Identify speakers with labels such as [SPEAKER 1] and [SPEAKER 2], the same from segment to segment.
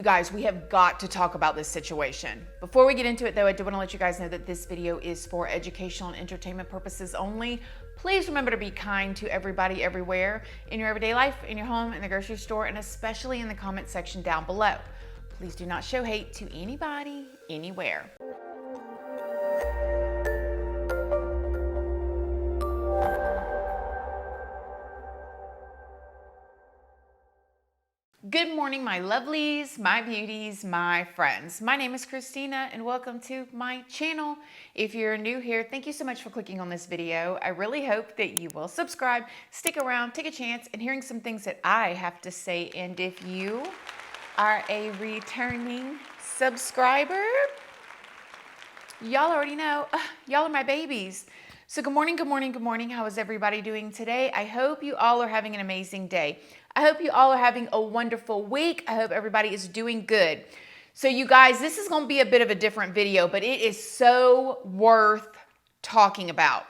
[SPEAKER 1] Guys, we have got to talk about this situation. Before we get into it though, I do want to let you guys know that this video is for educational and entertainment purposes only. Please remember to be kind to everybody everywhere in your everyday life, in your home, in the grocery store, and especially in the comment section down below. Please do not show hate to anybody, anywhere. Good morning, my lovelies, my beauties, my friends. My name is Christina and welcome to my channel. If you're new here, thank you so much for clicking on this video. I really hope that you will subscribe, stick around, take a chance in hearing some things that I have to say. And if you are a returning subscriber, y'all already know, y'all are my babies. So good morning, good morning, good morning. How is everybody doing today? I hope you all are having an amazing day. I hope you all are having a wonderful week. I hope everybody is doing good. So you guys, this is going to be a bit of a different video, but it is so worth talking about.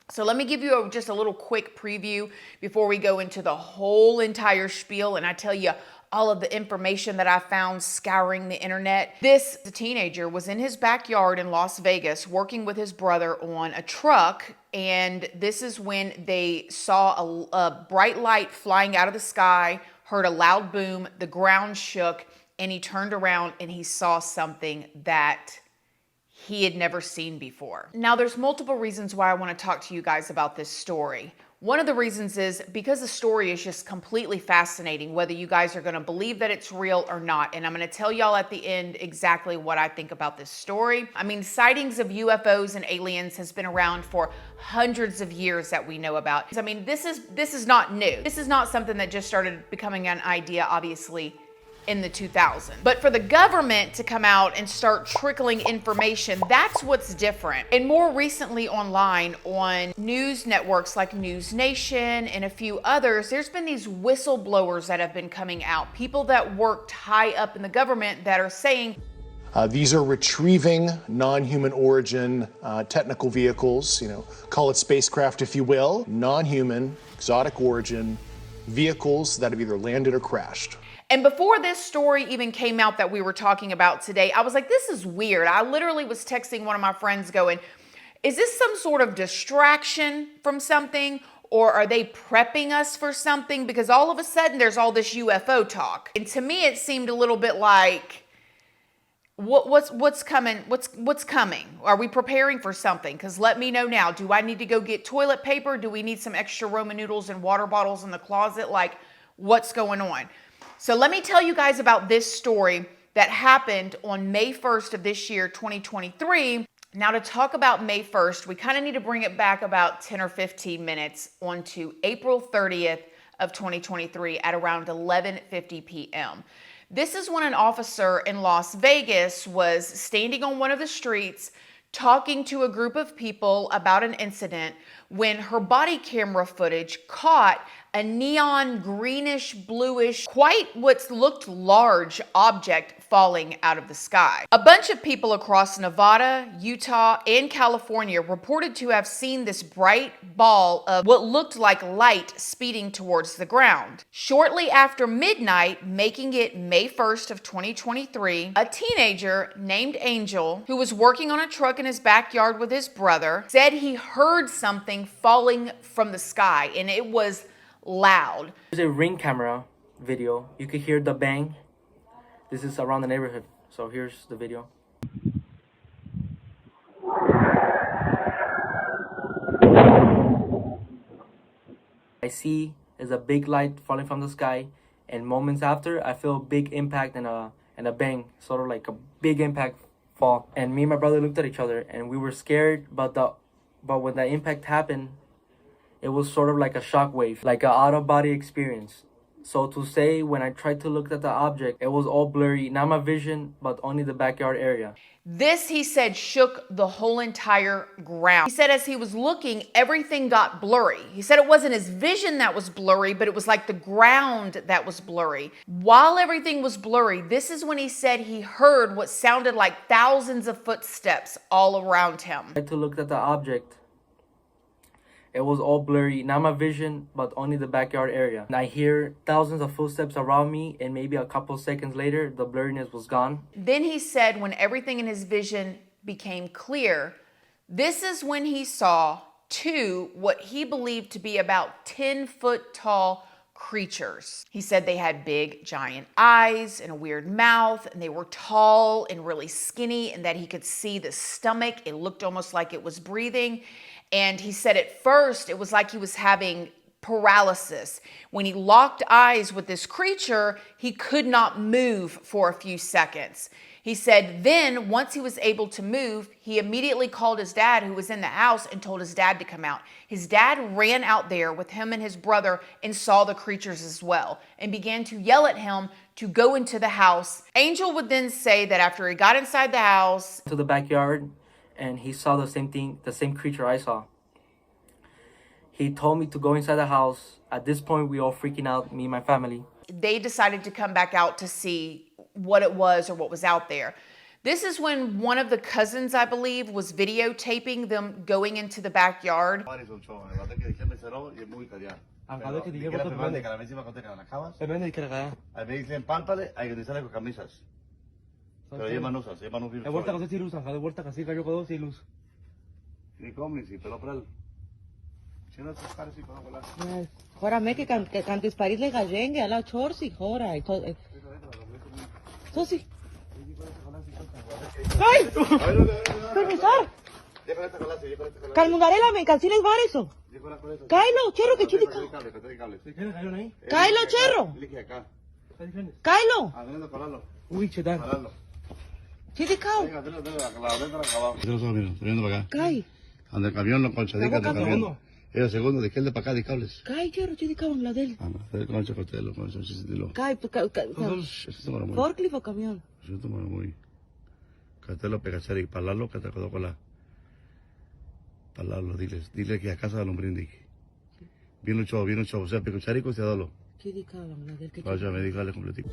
[SPEAKER 1] So let me give you just a little quick preview before we go into the whole entire spiel and I tell you all of the information that I found scouring the internet. This teenager was in his backyard in Las Vegas working with his brother on a truck, and this is when they saw a bright light flying out of the sky, heard a loud boom, the ground shook, and he turned around and he saw something that he had never seen before. Now, there's multiple reasons why I want to talk to you guys about this story. One of the reasons is because the story is just completely fascinating, whether you guys are going to believe that it's real or not. And I'm going to tell y'all at the end exactly what I think about this story. I mean, sightings of UFOs and aliens has been around for hundreds of years that we know about. I mean, this is not new. This is not something that just started becoming an idea, obviously, in the 2000s. But for the government to come out and start trickling information, that's what's different. And more recently online on news networks like News Nation and a few others, there's been these whistleblowers that have been coming out, people that worked high up in the government that are saying,
[SPEAKER 2] these are retrieving non-human origin technical vehicles, call it spacecraft if you will, non-human, exotic origin vehicles that have either landed or crashed.
[SPEAKER 1] And before this story even came out that we were talking about today, I was like, this is weird. I literally was texting one of my friends going, is this some sort of distraction from something? Or are they prepping us for something? Because all of a sudden there's all this UFO talk. And to me, it seemed a little bit like, what's coming? What's coming? Are we preparing for something? Because let me know now. Do I need to go get toilet paper? Do we need some extra Roman noodles and water bottles in the closet? Like, what's going on? So let me tell you guys about this story that happened on May 1st of this year, 2023. Now, to talk about May 1st, we kind of need to bring it back about 10 or 15 minutes onto April 30th of 2023 at around 11:50 p.m. This is when an officer in Las Vegas was standing on one of the streets talking to a group of people about an incident when her body camera footage caught a neon greenish bluish, quite what looked large object falling out of the sky. A bunch of people across Nevada, Utah, and California reported to have seen this bright ball of what looked like light speeding towards the ground. Shortly after midnight, making it May 1st of 2023, a teenager named Angel, who was working on a truck in his backyard with his brother, said he heard something falling from the sky, and it was loud.
[SPEAKER 3] There's a Ring camera video. You could hear the bang. This is around the neighborhood. So here's the video. I see is a big light falling from the sky, and moments after I feel a big impact and a bang, sort of like a big impact fall. And me and my brother looked at each other and we were scared, but when the impact happened, it was sort of like a shockwave, like an out-of-body experience. So to say, when I tried to look at the object, it was all blurry, not my vision, but only the backyard area.
[SPEAKER 1] This, he said, shook the whole entire ground. He said as he was looking, everything got blurry. He said it wasn't his vision that was blurry, but it was like the ground that was blurry. While everything was blurry, this is when he said he heard what sounded like thousands of footsteps all around him.
[SPEAKER 3] I tried to look at the object, It was all blurry, not my vision, but only the backyard area. And I hear thousands of footsteps around me, and maybe a couple seconds later, the blurriness was gone.
[SPEAKER 1] Then he said when everything in his vision became clear, this is when he saw two, what he believed to be about 10-foot tall creatures. He said they had big, giant eyes and a weird mouth, and they were tall and really skinny, and that he could see the stomach. It looked almost like it was breathing. And he said at first it was like he was having paralysis. When he locked eyes with this creature, he could not move for a few seconds. He said then, once he was able to move, he immediately called his dad, who was in the house, and told his dad to come out. His dad ran out there with him and his brother and saw the creatures as well and began to yell at him to go into the house. Angel would then say that after he got inside the house,
[SPEAKER 3] To the backyard, and he saw the same thing, the same creature I saw. He told me to go inside the house. At this point, we all freaking out, me and my family.
[SPEAKER 1] they decided to come back out to see what it was or what was out there. This is when one of the cousins, I believe, was videotaping them going into the backyard.
[SPEAKER 4] Hora me que cantis Paris le gajengue ala chorsi hora Sosi. Ay! Permisar! Calmungarela me cancines variso. Kailo, cherro que chidika. Kailo, cherro. Kailo.
[SPEAKER 3] Uy, chetan.
[SPEAKER 4] Chidikao. Kai.
[SPEAKER 5] Anda el camión, lo conchadica del camión. Era segundo, de que el de para acá, de cables.
[SPEAKER 4] Kai, cherro, chidikao en la del.
[SPEAKER 5] El concha costelo, concha chisitilo.
[SPEAKER 4] Kai, forklift o camión.
[SPEAKER 5] Eso te muero muy. Catelo, pegachari, palalo, que te quedó con la. Palalo, dile que a casa de Lombrindic. Bien luchado, o sea, pecucharico, se adolo.
[SPEAKER 4] Chidikao en la del.
[SPEAKER 5] Vaya, me dígale completico.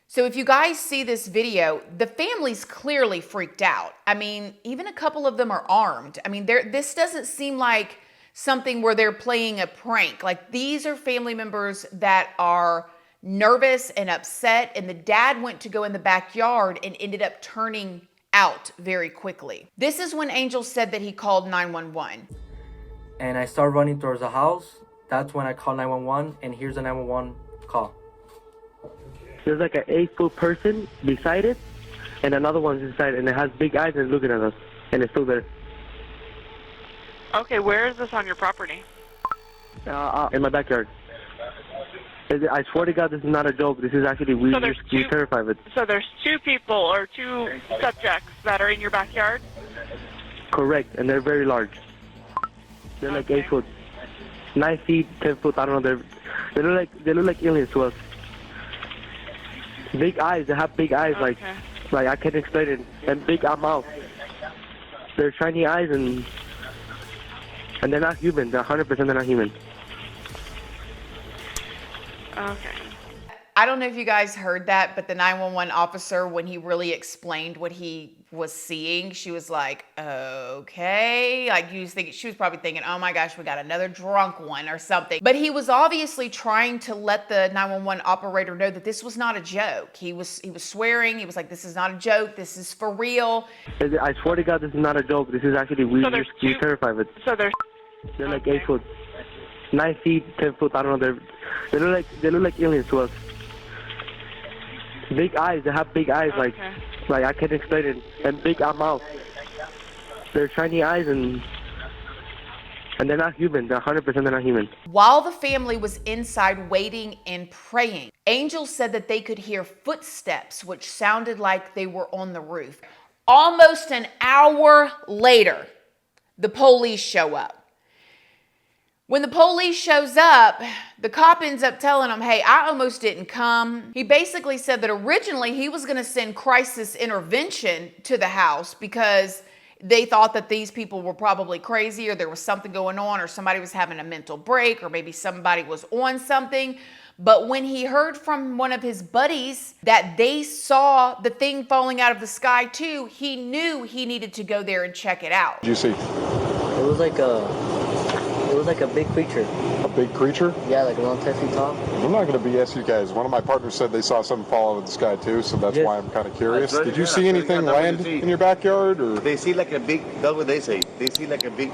[SPEAKER 1] So if you guys see this video, the family's clearly freaked out. I mean, even a couple of them are armed. I mean, this doesn't seem like something where they're playing a prank. Like, these are family members that are nervous and upset, and the dad went to go in the backyard and ended up turning out very quickly. This is when Angel said that he called 911.
[SPEAKER 3] And I start running towards the house. That's when I call 911, and here's a 911 call.
[SPEAKER 6] There's like an 8-foot person beside it, and another one's inside, and it has big eyes and it's looking at us, and it's still there.
[SPEAKER 7] Okay, where is this on your property?
[SPEAKER 6] In my backyard. I swear to God, this is not a joke. This is actually, we're terrified of it.
[SPEAKER 7] So there's two people or two subjects that are in your backyard?
[SPEAKER 6] Correct, and they're very large. They're like 8 foot, 9 feet, 10 foot. I don't know. They look like aliens to us. Big eyes. They have big eyes, like I can't explain it. And big mouth. They're shiny eyes, and they're not human. They're 100% they're not human.
[SPEAKER 7] Okay.
[SPEAKER 1] I don't know if you guys heard that, but the 911 officer, when he really explained what he was seeing, she was like, okay. Like, she was probably thinking, oh my gosh, we got another drunk one or something. But he was obviously trying to let the 911 operator know that this was not a joke. He was swearing. He was like, this is not a joke. This is for real.
[SPEAKER 6] I swear to God, this is not a joke. This is actually, we're terrified of it.
[SPEAKER 7] So they're
[SPEAKER 6] like 8 foot, 9 feet, 10 foot. I don't know. They look like aliens to us. Big eyes. They have big eyes, like I can't explain it. And big mouth. They're shiny eyes, and they're not human. They're 100% they're not human.
[SPEAKER 1] While the family was inside waiting and praying, Angel said that they could hear footsteps, which sounded like they were on the roof. Almost an hour later, the police show up. When the police shows up, the cop ends up telling him, hey, I almost didn't come. He basically said that originally he was going to send crisis intervention to the house because they thought that these people were probably crazy, or there was something going on, or somebody was having a mental break, or maybe somebody was on something. But when he heard from one of his buddies that they saw the thing falling out of the sky too, he knew he needed to go there and check it out.
[SPEAKER 8] Did you see
[SPEAKER 3] It was like a big creature.
[SPEAKER 8] a big creature?
[SPEAKER 3] Yeah, like around 10 feet tall.
[SPEAKER 8] I'm not going to BS you guys. One of my partners said they saw something fall out of the sky too, so that's
[SPEAKER 3] Yes.
[SPEAKER 8] why I'm kind of curious.
[SPEAKER 9] That's right,
[SPEAKER 8] Did you
[SPEAKER 9] yeah,
[SPEAKER 8] see
[SPEAKER 9] that's
[SPEAKER 8] anything
[SPEAKER 9] what you
[SPEAKER 8] land
[SPEAKER 9] see.
[SPEAKER 8] in your backyard, or?
[SPEAKER 9] They see like a big, that's what they say. They see like a big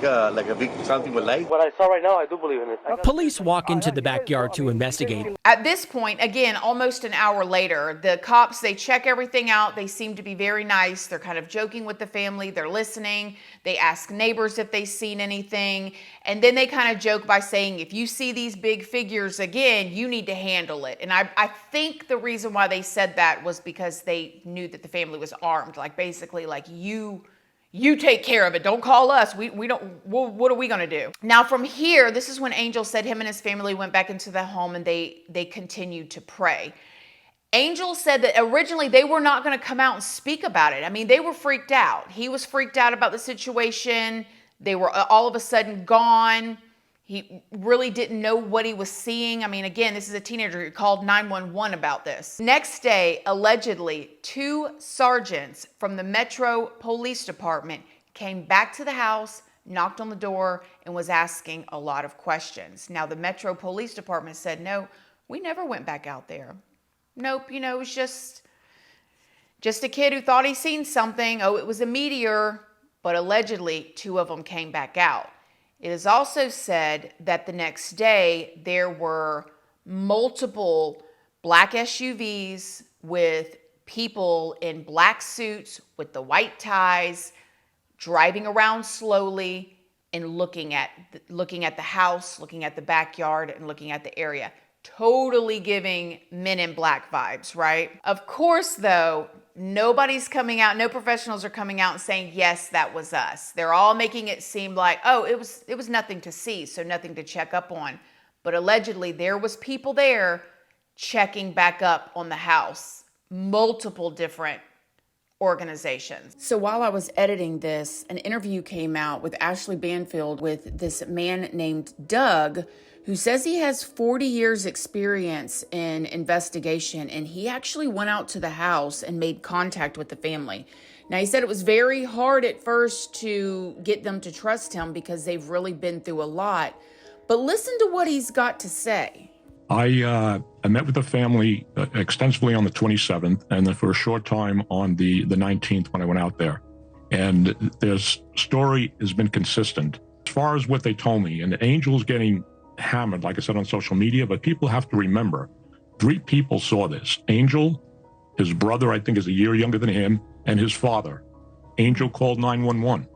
[SPEAKER 9] something with light.
[SPEAKER 6] What I saw right now, I do believe in it.
[SPEAKER 10] Police walk into the backyard to investigate.
[SPEAKER 1] At this point, again, almost an hour later, the cops, they check everything out. They seem to be very nice. They're kind of joking with the family. They're listening. They ask neighbors if they've seen anything. And then they kind of joke by saying, if you see these big figures again, you need to handle it. And I think the reason why they said that was because they knew that the family was armed. Like basically like you take care of it. Don't call us. What are we going to do? Now from here, this is when Angel said him and his family went back into the home and they continued to pray. Angel said that originally they were not going to come out and speak about it. I mean, they were freaked out. He was freaked out about the situation. They were all of a sudden gone. He really didn't know what he was seeing. I mean, again, this is a teenager who called 911 about this. Next day, allegedly, 2 sergeants from the Metro Police Department came back to the house, knocked on the door, and was asking a lot of questions. Now, the Metro Police Department said, no, we never went back out there. Nope, it was just a kid who thought he seen something. Oh, it was a meteor. But allegedly, 2 of them came back out. It is also said that the next day there were multiple black SUVs with people in black suits with the white ties driving around slowly and looking at the house, looking at the backyard, and looking at the area. Totally giving Men in Black vibes, right? Of course, though, nobody's coming out, no professionals are coming out and saying, yes, that was us. They're all making it seem like, oh, it was nothing to see, so nothing to check up on. But allegedly, there was people there checking back up on the house, multiple different organizations. So while I was editing this, an interview came out with Ashley Banfield with this man named Doug, who says he has 40 years experience in investigation, and he actually went out to the house and made contact with the family. Now, he said it was very hard at first to get them to trust him because they've really been through a lot. But listen to what he's got to say.
[SPEAKER 11] I met with the family extensively on the 27th, and then for a short time on the 19th when I went out there. And their story has been consistent. As far as what they told me, and Angel's getting hammered, like I said, on social media, but people have to remember, 3 people saw this. Angel, his brother, I think is a year younger than him, and his father. Angel called 911.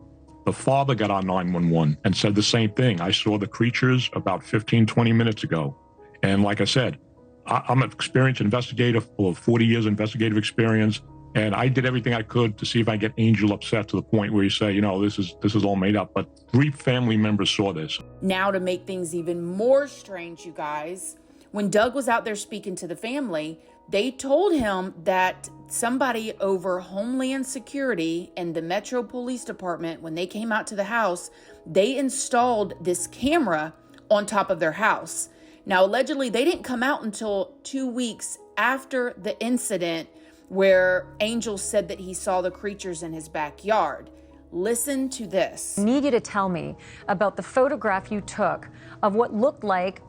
[SPEAKER 11] The father got on 911 and said the same thing. I saw the creatures about 15, 20 minutes ago. And like I said, I'm an experienced investigator full of 40 years investigative experience. And I did everything I could to see if I get Angel upset to the point where you say, this is all made up. But 3 family members saw this.
[SPEAKER 1] Now, to make things even more strange, you guys, when Doug was out there speaking to the family, they told him that somebody over Homeland Security and the Metro Police Department, when they came out to the house, they installed this camera on top of their house. Now, allegedly, they didn't come out until 2 weeks after the incident where Angel said that he saw the creatures in his backyard. Listen to this.
[SPEAKER 12] I need you to tell me about the photograph you took of what looked like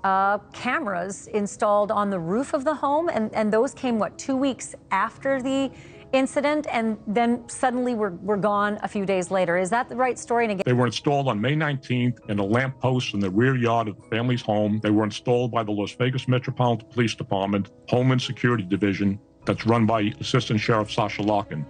[SPEAKER 12] cameras installed on the roof of the home, and those came, 2 weeks after the incident, and then suddenly were gone a few days later. Is that the right story? And again,
[SPEAKER 11] They were installed on May 19th in a lamp post in the rear yard of the family's home. They were installed by the Las Vegas Metropolitan Police Department, Homeland Security Division, that's run by Assistant Sheriff Sasha Larkin.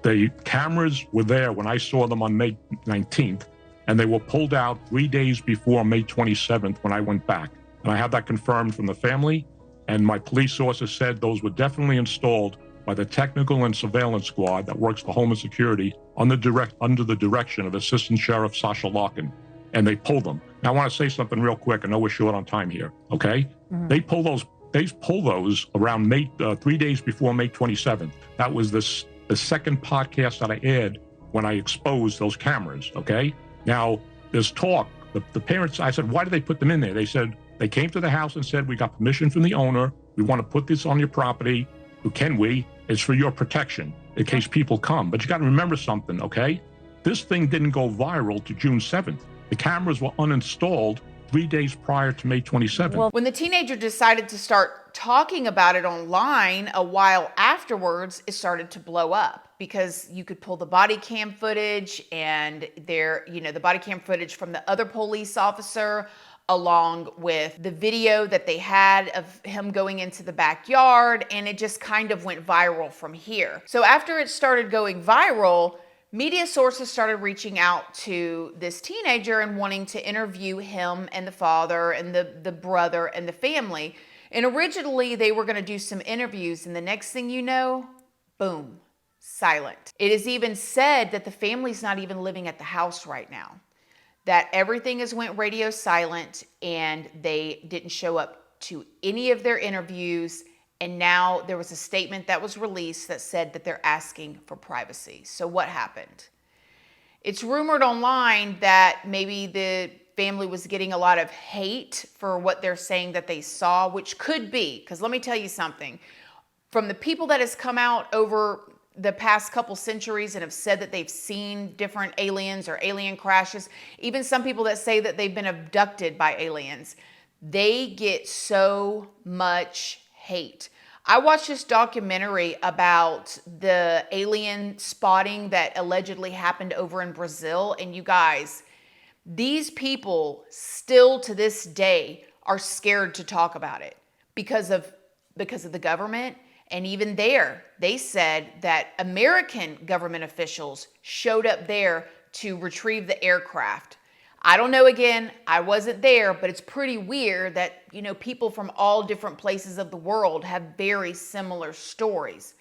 [SPEAKER 11] The cameras were there when I saw them on May 19th, and they were pulled out 3 days before May 27th when I went back. And I have that confirmed from the family, and my police sources said those were definitely installed by the technical and surveillance squad that works for Homeland Security under the direction of Assistant Sheriff Sasha Larkin. and they pulled them. Now I want to say something real quick. I know we're short on time here. Okay, they pull those around May 3 days before May 27th. That was the second podcast that I aired when I exposed those cameras. Okay, now there's talk. The parents, I said, why did they put them in there? They said they came to the house and said, we got permission from the owner. We want to put this on your property. Can we? It's for your protection in case people come. But you got to remember something, okay? This thing didn't go viral to June 7th. The cameras were uninstalled 3 days prior to May 27th.
[SPEAKER 1] When the teenager decided to start talking about it online a while afterwards, it started to blow up because you could pull the body cam footage and the body cam footage from the other police officer along with the video that they had of him going into the backyard, and it just kind of went viral from here. So after it started going viral, media sources started reaching out to this teenager and wanting to interview him and the father and the brother and the family. And originally they were going to do some interviews, and the next thing you know, boom, silent. It is even said that the family's not even living at the house right now, that everything has went radio silent and they didn't show up to any of their interviews. And now there was a statement that was released that said that they're asking for privacy. So what happened? It's rumored online that maybe the family was getting a lot of hate for what they're saying that they saw, which could be, because let me tell you something. From the people that has come out over the past couple centuries and have said that they've seen different aliens or alien crashes, even some people that say that they've been abducted by aliens, they get so much hate. I watched this documentary about the alien spotting that allegedly happened over in Brazil, and you guys, these people still to this day are scared to talk about it because of the government. And even there, they said that American government officials showed up there to retrieve the aircraft. I don't know, again, I wasn't there, but it's pretty weird that, people from all different places of the world have very similar stories.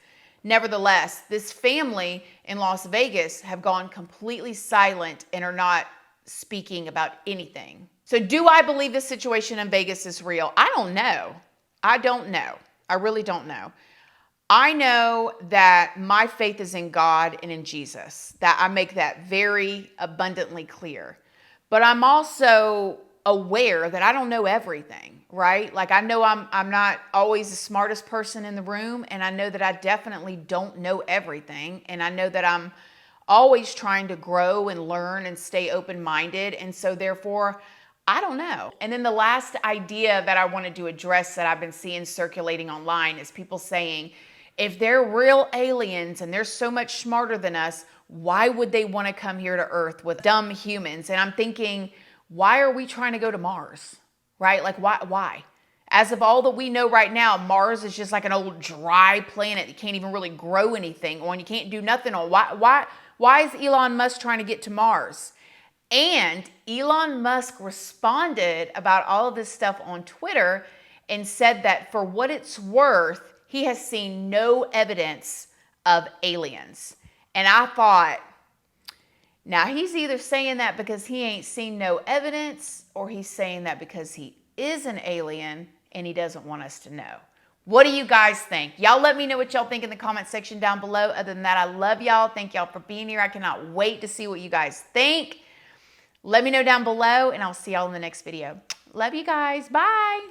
[SPEAKER 1] Nevertheless, this family in Las Vegas have gone completely silent and are not speaking about anything. So do I believe this situation in Vegas is real? I don't know. I don't know. I really don't know. I know that my faith is in God and in Jesus, that I make that very abundantly clear. But I'm also aware that I don't know everything, right? Like I know I'm not always the smartest person in the room, and I know that I definitely don't know everything, and I know that I'm always trying to grow and learn and stay open-minded, and so therefore, I don't know. And then the last idea that I wanted to address that I've been seeing circulating online is people saying, if they're real aliens and they're so much smarter than us, why would they want to come here to Earth with dumb humans? And I'm thinking, why are we trying to go to Mars, right? Like, why? As of all that we know right now, Mars is just like an old dry planet. You can't even really grow anything on. You can't do nothing on. Why is Elon Musk trying to get to Mars? And Elon Musk responded about all of this stuff on Twitter and said that for what it's worth, he has seen no evidence of aliens. And I thought, now he's either saying that because he ain't seen no evidence, or he's saying that because he is an alien and he doesn't want us to know. What do you guys think? Y'all let me know what y'all think in the comment section down below. Other than that, I love y'all. Thank y'all for being here. I cannot wait to see what you guys think. Let me know down below, and I'll see y'all in the next video. Love you guys. Bye.